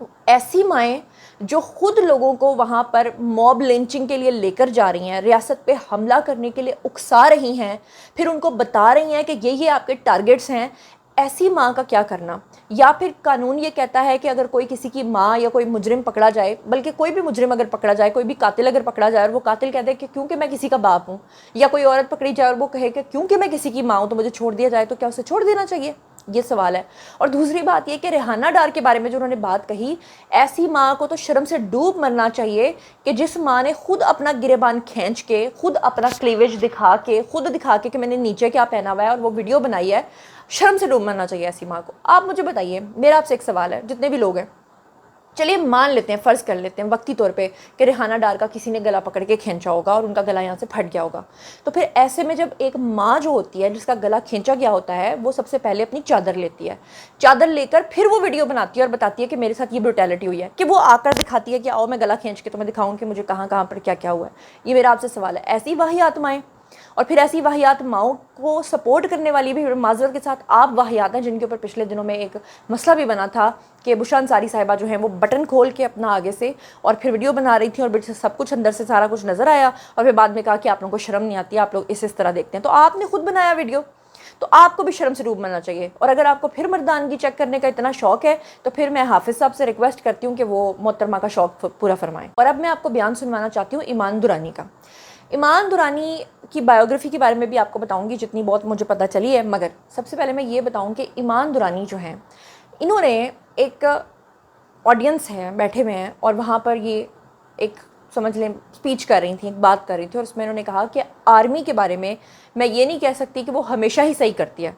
ایسی مائیں جو خود لوگوں کو وہاں پر موب لنچنگ کے لیے لے کر جا رہی ہیں، ریاست پہ حملہ کرنے کے لیے اکسا رہی ہیں، پھر ان کو بتا رہی ہیں کہ یہ آپ کے ٹارگٹس ہیں، ایسی ماں کا کیا کرنا؟ یا پھر قانون یہ کہتا ہے کہ اگر کوئی کسی کی ماں یا کوئی مجرم پکڑا جائے، بلکہ کوئی بھی مجرم اگر پکڑا جائے، کوئی بھی قاتل اگر پکڑا جائے اور وہ قاتل کہہ دے کہ کیونکہ میں کسی کا باپ ہوں، یا کوئی عورت پکڑی جائے اور وہ کہے کہ کیونکہ میں کسی کی ماں ہوں تو مجھے چھوڑ دیا جائے، تو کیا اسے چھوڑ دینا چاہیے؟ یہ سوال ہے۔ اور دوسری بات یہ کہ ریحانہ ڈار کے بارے میں جو انہوں نے بات کہی، ایسی ماں کو تو شرم سے ڈوب مرنا چاہیے کہ جس ماں نے خود اپنا گریبان کھینچ کے، خود اپنا کلیویج دکھا کے، خود دکھا کے کہ میں نے نیچے کیا پہنا ہوا ہے اور وہ ویڈیو بنائی ہے، شرم سے ڈوب مرنا چاہیے ایسی ماں کو۔ آپ مجھے بتائیے، میرا آپ سے ایک سوال ہے، جتنے بھی لوگ ہیں، چلیے مان لیتے ہیں، فرض کر لیتے ہیں وقتی طور پہ کہ ریحانہ ڈار کا کسی نے گلا پکڑ کے کھینچا ہوگا اور ان کا گلا یہاں سے پھٹ گیا ہوگا، تو پھر ایسے میں جب ایک ماں جو ہوتی ہے جس کا گلا کھینچا گیا ہوتا ہے، وہ سب سے پہلے اپنی چادر لیتی ہے، چادر لے کر پھر وہ ویڈیو بناتی ہے اور بتاتی ہے کہ میرے ساتھ یہ بروٹیلٹی ہوئی ہے، کہ وہ آ کر دکھاتی ہے کہ آؤ میں گلا کھینچ کے تمہیں دکھاؤں کہ مجھے کہاں کہاں پر کیا کیا ہوا ہے۔ یہ میرا آپ سے سوال ہے۔ ایسی واہیات مائیں اور پھر ایسی واہیات ماؤں کو سپورٹ کرنے والی بھی معذرت کے ساتھ آپ واہیات ہیں، جن کے اوپر پچھلے دنوں میں ایک مسئلہ بھی بنا تھا کہ بشرا انصاری صاحبہ جو ہیں وہ بٹن کھول کے اپنا آگے سے اور پھر ویڈیو بنا رہی تھیں اور سب کچھ اندر سے سارا کچھ نظر آیا، اور پھر بعد میں کہا کہ آپ لوگوں کو شرم نہیں آتی، آپ لوگ اس طرح دیکھتے ہیں۔ تو آپ نے خود بنایا ویڈیو، تو آپ کو بھی شرم سے ڈوب مرنا چاہیے۔ اور اگر آپ کو پھر مردانگی چیک کرنے کا اتنا شوق ہے تو پھر میں حافظ صاحب سے ریکویسٹ کرتی ہوں کہ وہ محترمہ کا شوق پورا فرمائیں۔ اور اب میں آپ کو بیان سنوانا چاہتی ہوں ایمان درانی کا۔ ایمان درانی کی بایوگرافی کے بارے میں بھی آپ کو بتاؤں گی جتنی بہت مجھے پتہ چلی ہے، مگر سب سے پہلے میں یہ بتاؤں کہ ایمان درانی جو ہیں، انہوں نے ایک آڈینس ہے بیٹھے ہوئے ہیں اور وہاں پر یہ ایک سمجھ لیں اسپیچ کر رہی تھیں، ایک بات کر رہی تھیں، اور اس میں انہوں نے کہا کہ آرمی کے بارے میں یہ نہیں کہہ سکتی کہ وہ ہمیشہ ہی صحیح کرتی ہے،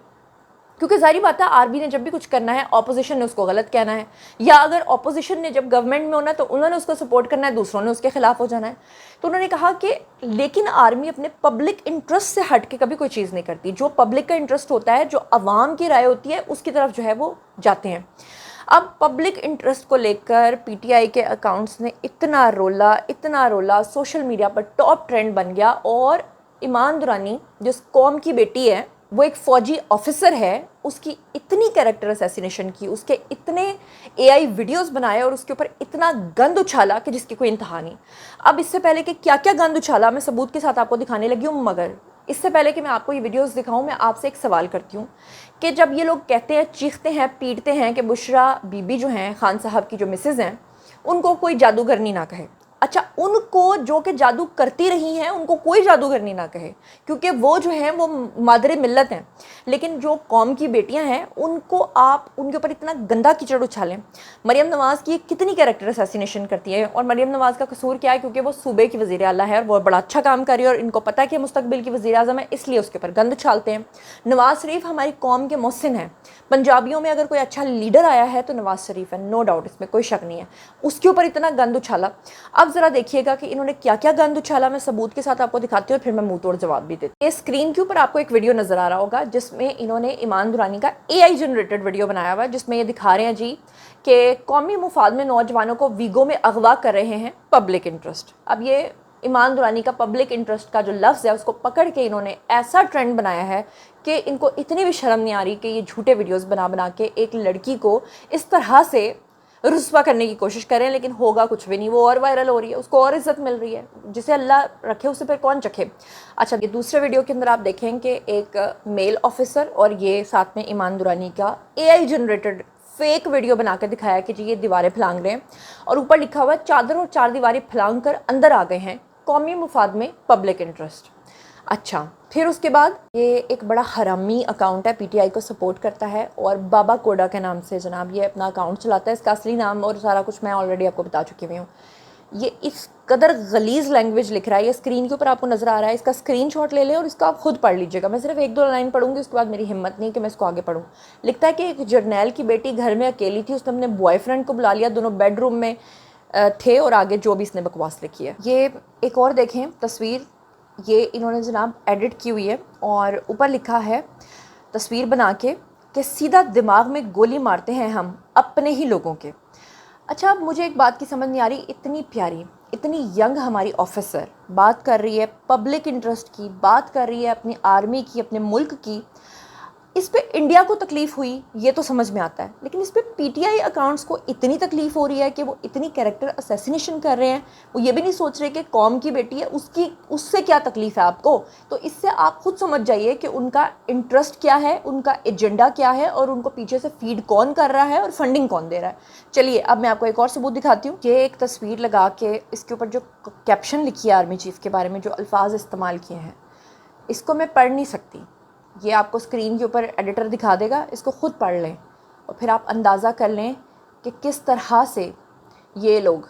کیونکہ ظاہری بات ہے آرمی نے جب بھی کچھ کرنا ہے اپوزیشن نے اس کو غلط کہنا ہے، یا اگر اپوزیشن نے جب گورنمنٹ میں ہونا ہے تو انہوں نے اس کو سپورٹ کرنا ہے، دوسروں نے اس کے خلاف ہو جانا ہے۔ تو انہوں نے کہا کہ لیکن آرمی اپنے پبلک انٹرسٹ سے ہٹ کے کبھی کوئی چیز نہیں کرتی، جو پبلک کا انٹرسٹ ہوتا ہے، جو عوام کی رائے ہوتی ہے، اس کی طرف جو ہے وہ جاتے ہیں۔ اب پبلک انٹرسٹ کو لے کر پی ٹی آئی کے اکاؤنٹس نے اتنا رولا، سوشل میڈیا پر ٹاپ ٹرینڈ بن گیا، اور ایمان درانی جس قوم کی بیٹی ہے، وہ ایک فوجی آفیسر ہے، اس کی اتنی کیریکٹر اسیسینیشن کی، اس کے اتنے اے آئی ویڈیوز بنائے اور اس کے اوپر اتنا گند اچھالا کہ جس کی کوئی انتہا نہیں۔ اب اس سے پہلے کہ کیا کیا گند اچھالا میں ثبوت کے ساتھ آپ کو دکھانے لگی ہوں، مگر اس سے پہلے کہ میں آپ کو یہ ویڈیوز دکھاؤں، میں آپ سے ایک سوال کرتی ہوں کہ جب یہ لوگ کہتے ہیں، چیختے ہیں، پیٹتے ہیں کہ بشرا بی بی جو ہیں، خان صاحب کی جو مسز ہیں، ان کو کوئی جادوگرنی نہ کہے، اچھا ان کو جو کہ جادو کرتی رہی ہیں ان کو کوئی جادوگرنی نہ کہے، کیونکہ وہ جو ہیں وہ مادر ملت ہیں، لیکن جو قوم کی بیٹیاں ہیں ان کو آپ ان کے اوپر اتنا گندا کیچڑ اچھالیں۔ مریم نواز کی کتنی کیریکٹر اسیسینیشن کرتی ہے، اور مریم نواز کا قصور کیا ہے؟ کیونکہ وہ صوبے کی وزیر اعلیٰ ہے اور وہ بڑا اچھا کام کر رہی ہے اور ان کو پتہ ہے کہ مستقبل کی وزیر اعظم ہے، اس لیے اس کے اوپر گند اچھالتے ہیں۔ نواز شریف ہماری قوم کے محسن ہیں، پنجابیوں میں اگر کوئی اچھا لیڈر آیا ہے تو نواز شریف ہے، نو ڈاؤٹ، اس میں کوئی شک نہیں ہے، اس کے اوپر اتنا گند اچھالا۔ اب ذرا دیکھیے گا کہ انہوں نے کیا کیا گند اچھالا، میں ثبوت کے ساتھ آپ کو دکھاتی ہوں اور پھر میں منہ توڑ جواب بھی دیتی ہوں۔ یہ اسکرین کے اوپر آپ کو ایک ویڈیو نظر آ رہا ہوگا جس میں انہوں نے ایمان درانی کا اے آئی جنریٹڈ ویڈیو بنایا ہوا ہے، جس میں یہ دکھا رہے ہیں جی کہ قومی مفاد میں نوجوانوں کو ویگو میں اغوا کر رہے ہیں پبلک انٹرسٹ۔ اب یہ ایمان درانی کا پبلک انٹرسٹ کا جو لفظ ہے اس کو پکڑ کے انہوں نے ایسا ٹرینڈ بنایا ہے کہ ان کو اتنی بھی شرم نہیں آ رہی کہ یہ جھوٹے ویڈیوز بنا کے ایک لڑکی کو اس طرح سے رسوا کرنے کی کوشش کریں، لیکن ہوگا کچھ بھی نہیں، وہ اور وائرل ہو رہی ہے، اس کو اور عزت مل رہی ہے، جسے اللہ رکھے اسے پھر کون چکھے۔ اچھا، یہ دوسرے ویڈیو کے اندر آپ دیکھیں کہ ایک میل آفیسر اور یہ ساتھ میں ایمان درانی کا اے آئی جنریٹڈ فیک ویڈیو بنا کے دکھایا کہ جی یہ دیواریں پھلانگ رہے ہیں، اور اوپر لکھا ہوا ہے چادر اور چار دیواریں پھلانگ کر اندر آ گئے ہیں قومی مفاد میں پبلک انٹرسٹ۔ اچھا، پھر اس کے بعد یہ ایک بڑا حرامی اکاؤنٹ ہے، پی ٹی آئی کو سپورٹ کرتا ہے اور بابا کوڈا کے نام سے جناب یہ اپنا اکاؤنٹ چلاتا ہے، اس کا اصلی نام اور سارا کچھ میں آلریڈی آپ کو بتا چکی ہوئی ہوں۔ یہ اس قدر غلیظ لینگویج لکھ رہا ہے، یہ اسکرین کے اوپر آپ کو نظر آ رہا ہے، اس کا اسکرین شاٹ لے لیں اور اس کا آپ خود پڑھ لیجیے گا، میں صرف ایک دو لائن پڑھوں گی، اس کے بعد میری ہمت نہیں کہ میں اس کو آگے پڑھوں۔ لکھتا ہے کہ ایک جرنیل کی بیٹی گھر میں اکیلی تھی، اس نے اپنے بوائے فرینڈ کو بلا لیا، دونوں بیڈ روم میں تھے، اور آگے جو بھی اس نے بکواس لکھی ہے۔ یہ ایک اور دیکھیں تصویر، یہ انہوں نے جناب ایڈٹ کی ہوئی ہے اور اوپر لکھا ہے تصویر بنا کے کہ سیدھا دماغ میں گولی مارتے ہیں ہم اپنے ہی لوگوں کے۔ اچھا، اب مجھے ایک بات کی سمجھ نہیں آ رہی، اتنی پیاری اتنی ینگ ہماری آفیسر بات کر رہی ہے پبلک انٹرسٹ کی، بات کر رہی ہے اپنی آرمی کی، اپنے ملک کی، اس پہ انڈیا کو تکلیف ہوئی یہ تو سمجھ میں آتا ہے, لیکن اس پہ پی ٹی آئی اکاؤنٹس کو اتنی تکلیف ہو رہی ہے کہ وہ اتنی کیریکٹر اسیسینیشن کر رہے ہیں, وہ یہ بھی نہیں سوچ رہے کہ قوم کی بیٹی ہے اس سے کیا تکلیف ہے آپ کو. تو اس سے آپ خود سمجھ جائیے کہ ان کا انٹرسٹ کیا ہے, ان کا ایجنڈا کیا ہے, اور ان کو پیچھے سے فیڈ کون کر رہا ہے اور فنڈنگ کون دے رہا ہے. چلیے اب میں آپ کو ایک اور ثبوت دکھاتی ہوں. یہ ایک تصویر لگا کے اس کے اوپر جو کیپشن لکھی ہے آرمی چیف کے بارے میں, جو الفاظ استعمال کیے ہیں, اس کو میں پڑھ نہیں سکتی. یہ آپ کو اسکرین کے اوپر ایڈیٹر دکھا دے گا, اس کو خود پڑھ لیں اور پھر آپ اندازہ کر لیں کہ کس طرح سے یہ لوگ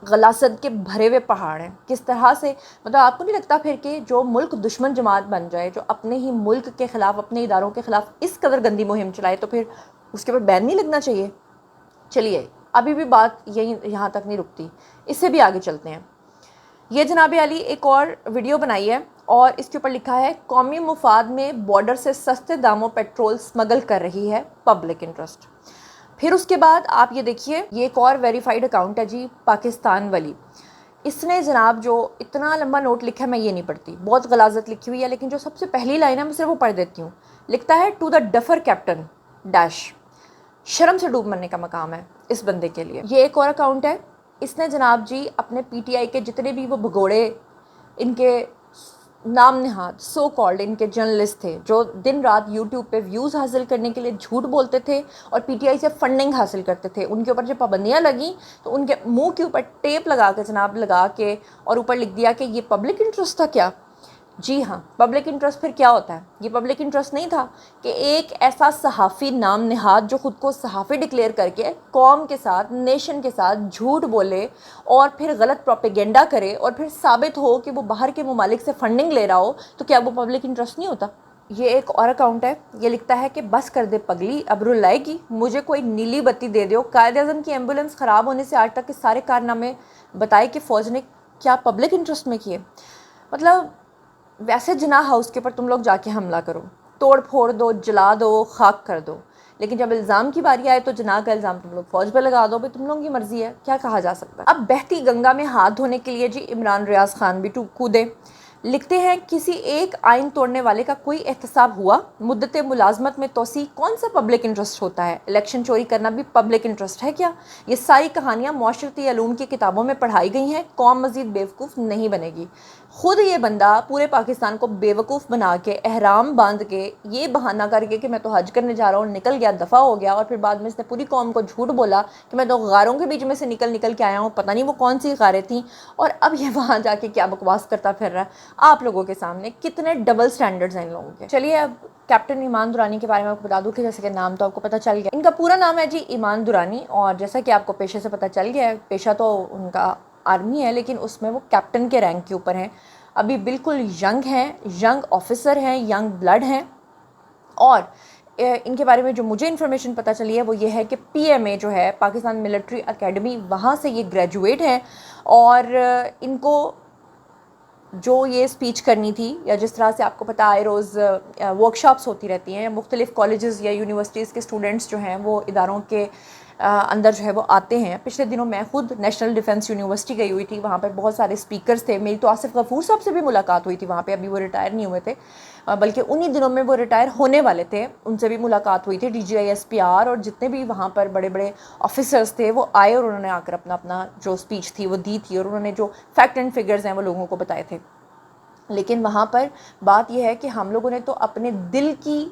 غلاست کے بھرے ہوئے پہاڑ ہیں, کس طرح سے. مطلب آپ کو نہیں لگتا پھر کہ جو ملک دشمن جماعت بن جائے, جو اپنے ہی ملک کے خلاف, اپنے اداروں کے خلاف اس قدر گندی مہم چلائے, تو پھر اس کے اوپر بین نہیں لگنا چاہیے؟ چلیے ابھی بھی بات یہاں تک نہیں رکتی, اس سے بھی آگے چلتے ہیں. یہ جناب علی ایک اور ویڈیو بنائی ہے اور اس کے اوپر لکھا ہے قومی مفاد میں بارڈر سے سستے داموں پیٹرول سمگل کر رہی ہے پبلک انٹرسٹ. پھر اس کے بعد آپ یہ دیکھیے, یہ ایک اور ویریفائڈ اکاؤنٹ ہے جی, پاکستان والی. اس نے جناب جو اتنا لمبا نوٹ لکھا ہے, میں یہ نہیں پڑھتی, بہت غلاظت لکھی ہوئی ہے, لیکن جو سب سے پہلی لائن ہے میں صرف وہ پڑھ دیتی ہوں. لکھتا ہے to the duffer captain dash. شرم سے ڈوب مرنے کا مقام ہے اس بندے کے لیے. یہ ایک اور اکاؤنٹ ہے, اس نے جناب جی اپنے پی ٹی آئی کے جتنے بھی وہ بھگوڑے, ان کے نام نہاد سو کالڈ ان کے جرنلسٹ تھے, جو دن رات یوٹیوب پہ ویوز حاصل کرنے کے لیے جھوٹ بولتے تھے اور پی ٹی آئی سے فنڈنگ حاصل کرتے تھے, ان کے اوپر جب پابندیاں لگیں تو ان کے منہ کے اوپر ٹیپ لگا کے جناب لگا کے اور اوپر لکھ دیا کہ یہ پبلک انٹرسٹ تھا. کیا جی ہاں, پبلک انٹرسٹ پھر کیا ہوتا ہے؟ یہ پبلک انٹرسٹ نہیں تھا کہ ایک ایسا صحافی نام نہاد جو خود کو صحافی ڈکلیئر کر کے قوم کے ساتھ, نیشن کے ساتھ جھوٹ بولے اور پھر غلط پروپیگنڈا کرے اور پھر ثابت ہو کہ وہ باہر کے ممالک سے فنڈنگ لے رہا ہو, تو کیا وہ پبلک انٹرسٹ نہیں ہوتا؟ یہ ایک اور اکاؤنٹ ہے, یہ لکھتا ہے کہ بس کر دے پگلی اب رلائے گی, مجھے کوئی نیلی بتی دے دو. قائد اعظم کی ایمبولینس خراب ہونے سے آج تک کے سارے کارنامے بتائے کہ فوج نے کیا پبلک انٹرسٹ میں کیے. مطلب ویسے جناح ہاؤس کے اوپر تم لوگ جا کے حملہ کرو, توڑ پھوڑ دو, جلا دو, خاک کر دو, لیکن جب الزام کی باری آئے تو جناح کا الزام تم لوگ فوج پہ لگا دو. بھائی تم لوگوں کی مرضی ہے, کیا کہا جا سکتا ہے. اب بہتی گنگا میں ہاتھ دھونے کے لیے جی عمران ریاض خان بھی کودے. لکھتے ہیں کسی ایک آئین توڑنے والے کا کوئی احتساب ہوا, مدت ملازمت میں توسیع کون سا پبلک انٹرسٹ ہوتا ہے؟ الیکشن چوری کرنا بھی پبلک انٹرسٹ ہے کیا؟ یہ ساری کہانیاں معاشرتی علوم کی کتابوں میں پڑھائی گئی ہیں, قوم مزید بیوقوف نہیں بنے گی. خود یہ بندہ پورے پاکستان کو بیوقوف بنا کے, احرام باندھ کے, یہ بہانہ کر کے کہ میں تو حج کرنے جا رہا ہوں, نکل گیا, دفعہ ہو گیا, اور پھر بعد میں اس نے پوری قوم کو جھوٹ بولا کہ میں تو غاروں کے بیچ میں سے نکل کے آیا ہوں, پتہ نہیں وہ کون سی غاریں تھیں, اور اب یہ وہاں جا کے کیا بکواس کرتا پھر رہا ہے. آپ لوگوں کے سامنے کتنے ڈبل سٹینڈرڈز ہیں ان لوگوں کے. چلیے اب کیپٹن ایمان درانی کے بارے میں آپ کو بتا دوں کہ جیسے کہ نام تو آپ کو پتہ چل گیا, ان کا پورا نام ہے جی ایمان درانی, اور جیسا کہ آپ کو پیشے سے پتہ چل گیا ہے, پیشہ تو ان کا آرمی ہے لیکن اس میں وہ کیپٹن کے رینک کے اوپر ہیں. ابھی بالکل ینگ ہیں, ینگ آفیسر ہیں, ینگ بلڈ ہیں. اور ان کے بارے میں جو مجھے انفارمیشن پتہ چلی ہے وہ یہ ہے کہ پی ایم اے جو ہے پاکستان ملٹری اکیڈمی, وہاں سے یہ گریجویٹ ہیں, اور ان کو جو یہ اسپیچ کرنی تھی, یا جس طرح سے آپ کو پتہ آئے روز ورکشاپس ہوتی رہتی ہیں, مختلف کالجز یا یونیورسٹیز کے اسٹوڈنٹس جو ہیں وہ اداروں کے اندر جو ہے وہ آتے ہیں. پچھلے دنوں میں خود نیشنل ڈیفنس یونیورسٹی گئی ہوئی تھی, وہاں پر بہت سارے اسپیکرز تھے. میری تو آصف غفور صاحب سے بھی ملاقات ہوئی تھی وہاں پہ, ابھی وہ ریٹائر نہیں ہوئے تھے, بلکہ انہی دنوں میں وہ ریٹائر ہونے والے تھے, ان سے بھی ملاقات ہوئی تھی. D G I S P R اور جتنے بھی وہاں پر بڑے بڑے آفیسرز تھے وہ آئے, اور انہوں نے آ کر اپنا جو اسپیچ تھی وہ دی تھی, اور انہوں نے جو فیکٹ اینڈ فگرز ہیں وہ لوگوں کو بتائے تھے. لیکن وہاں پر بات یہ ہے کہ ہم لوگوں نے تو اپنے دل کی,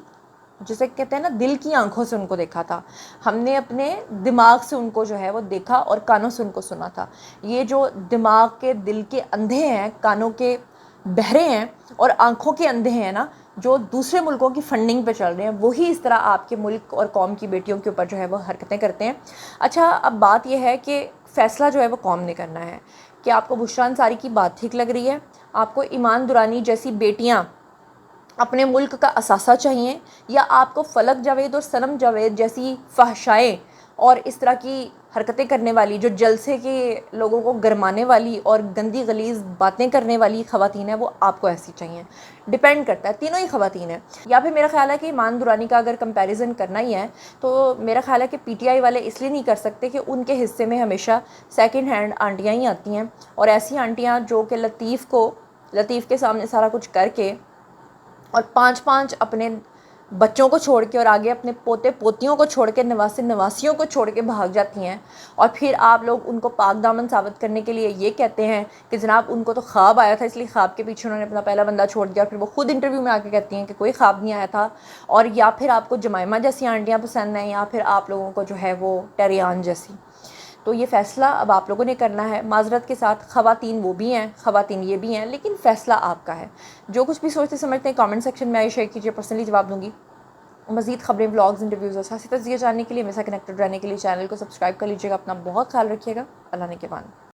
جسے کہتے ہیں نا, دل کی آنکھوں سے ان کو دیکھا تھا. ہم نے اپنے دماغ سے ان کو جو ہے وہ دیکھا اور کانوں سے ان کو سنا تھا. یہ جو دماغ کے, دل کے اندھے ہیں, کانوں کے بہرے ہیں اور آنکھوں کے اندھے ہیں نا, جو دوسرے ملکوں کی فنڈنگ پہ چل رہے ہیں, وہی اس طرح آپ کے ملک اور قوم کی بیٹیوں کے اوپر جو ہے وہ حرکتیں کرتے ہیں. اچھا اب بات یہ ہے کہ فیصلہ جو ہے وہ قوم نے کرنا ہے کہ آپ کو بشریٰ انصاری کی بات ٹھیک لگ رہی ہے, آپ کو ایمان درانی جیسی بیٹیاں اپنے ملک کا اثاثہ چاہیے, یا آپ کو فلک جاوید اور صنم جاوید جیسی فحشائیں اور اس طرح کی حرکتیں کرنے والی, جو جلسے کے لوگوں کو گرمانے والی اور گندی غلیظ باتیں کرنے والی خواتین ہیں, وہ آپ کو ایسی چاہیے. ڈیپینڈ کرتا ہے, تینوں ہی خواتین ہیں. یا پھر میرا خیال ہے کہ ایمان درانی کا اگر کمپیریزن کرنا ہی ہے تو میرا خیال ہے کہ پی ٹی آئی والے اس لیے نہیں کر سکتے کہ ان کے حصے میں ہمیشہ سیکنڈ ہینڈ آنٹیاں ہی آتی ہیں, اور ایسی آنٹیاں جو کہ لطیف کے سامنے سارا کچھ کر کے اور 5 اپنے بچوں کو چھوڑ کے اور آگے اپنے پوتے پوتیوں کو چھوڑ کے نواسے نواسیوں کو چھوڑ کے بھاگ جاتی ہیں، اور پھر آپ لوگ ان کو پاک دامن ثابت کرنے کے لیے یہ کہتے ہیں کہ جناب ان کو تو خواب آیا تھا اس لیے خواب کے پیچھے انہوں نے اپنا پہلا بندہ چھوڑ دیا، اور پھر وہ خود انٹرویو میں آ کے کہتی ہیں کہ کوئی خواب نہیں آیا تھا، اور یا پھر آپ کو جمائمہ جیسی آنٹیاں پسند ہیں، یا پھر آپ لوگوں کو جو ہے وہ ٹیریان جیسی۔ تو یہ فیصلہ اب آپ لوگوں نے کرنا ہے، معذرت کے ساتھ خواتین وہ بھی ہیں، خواتین یہ بھی ہیں، لیکن فیصلہ آپ کا ہے۔ جو کچھ بھی سوچتے سمجھتے ہیں کامنٹ سیکشن میں آئیے شیئر کیجیے، پرسنلی جواب دوں گی۔ مزید خبریں، ولاگز، انٹرویوز اور سیاسی تجزیے جاننے کے لیے میرے ساتھ کنیکٹڈ رہنے کے لیے چینل کو سبسکرائب کر لیجیے گا۔ اپنا بہت خیال رکھیے گا۔ اللہ نے کے بان۔